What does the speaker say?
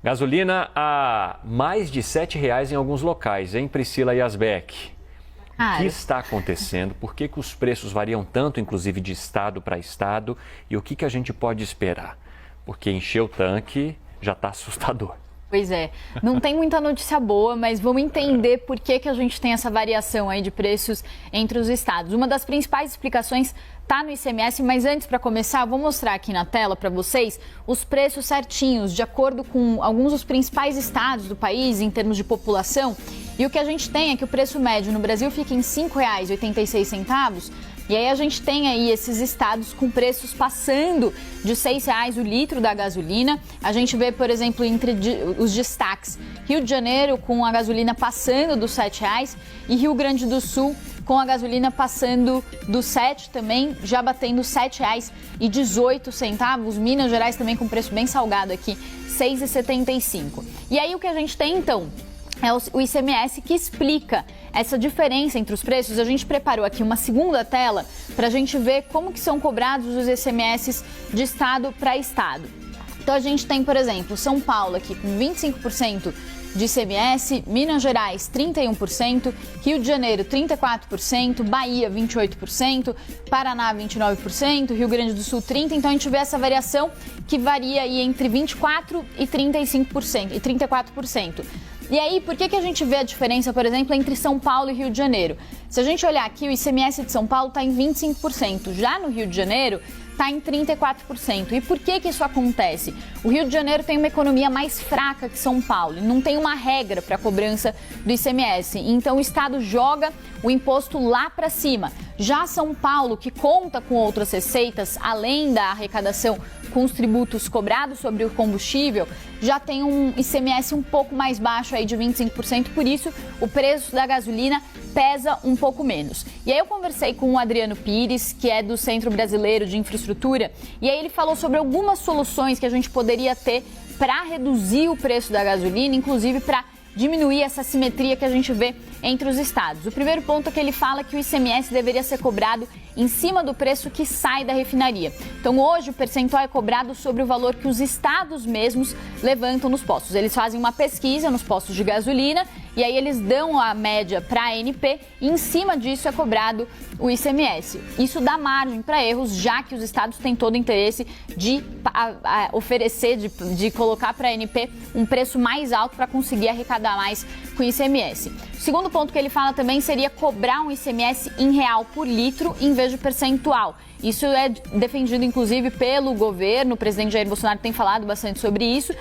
Gasolina a mais de R$ 7,00 em alguns locais, hein, Priscila Yazbek? O que está acontecendo? Por que os preços variam tanto, inclusive de estado para estado? E o que a gente pode esperar? Porque encher o tanque já está assustador. Pois é, não tem muita notícia boa, mas vamos entender por que a gente tem essa variação aí de preços entre os estados. Uma das principais explicações está no ICMS, mas antes, para começar, vou mostrar aqui na tela para vocês os preços certinhos, de acordo com alguns dos principais estados do país, em termos de população. E o que a gente tem é que o preço médio no Brasil fica em R$ 5,86. E aí a gente tem aí esses estados com preços passando de R$ 6,00 o litro da gasolina. A gente vê, por exemplo, entre os destaques, Rio de Janeiro com a gasolina passando dos R$ 7,00 e Rio Grande do Sul com a gasolina passando dos 7 também, já batendo R$ 7,18. Minas Gerais também com preço bem salgado aqui, R$ 6,75. E aí o que a gente tem então é o ICMS que explica essa diferença entre os preços. A gente preparou aqui uma segunda tela para a gente ver como que são cobrados os ICMS de estado para estado. Então a gente tem, por exemplo, São Paulo aqui com 25% de ICMS, Minas Gerais 31%, Rio de Janeiro 34%, Bahia 28%, Paraná 29%, Rio Grande do Sul 30%. Então a gente vê essa variação que varia aí entre 24% e 35% e 34%. E aí, por que a gente vê a diferença, por exemplo, entre São Paulo e Rio de Janeiro? Se a gente olhar aqui, o ICMS de São Paulo está em 25%, já no Rio de Janeiro está em 34%. E por que isso acontece? O Rio de Janeiro tem uma economia mais fraca que São Paulo, não tem uma regra para a cobrança do ICMS, então o Estado joga o imposto lá para cima. Já São Paulo, que conta com outras receitas, além da arrecadação com os tributos cobrados sobre o combustível, já tem um ICMS um pouco mais baixo aí de 25%, por isso o preço da gasolina pesa um pouco menos. E aí eu conversei com o Adriano Pires, que é do Centro Brasileiro de Infraestrutura, e aí ele falou sobre algumas soluções que a gente poderia ter para reduzir o preço da gasolina, inclusive para diminuir essa simetria que a gente vê entre os estados. O primeiro ponto é que ele fala que o ICMS deveria ser cobrado em cima do preço que sai da refinaria. Então hoje o percentual é cobrado sobre o valor que os estados mesmos levantam nos postos. Eles fazem uma pesquisa nos postos de gasolina e aí eles dão a média para a ANP e em cima disso é cobrado o ICMS. Isso dá margem para erros, já que os estados têm todo o interesse de oferecer, de colocar para a ANP um preço mais alto para conseguir arrecadar mais com o ICMS. O segundo ponto que ele fala também seria cobrar um ICMS em real por litro em vez de percentual. Isso é defendido, inclusive, pelo governo. O presidente Jair Bolsonaro tem falado bastante sobre isso.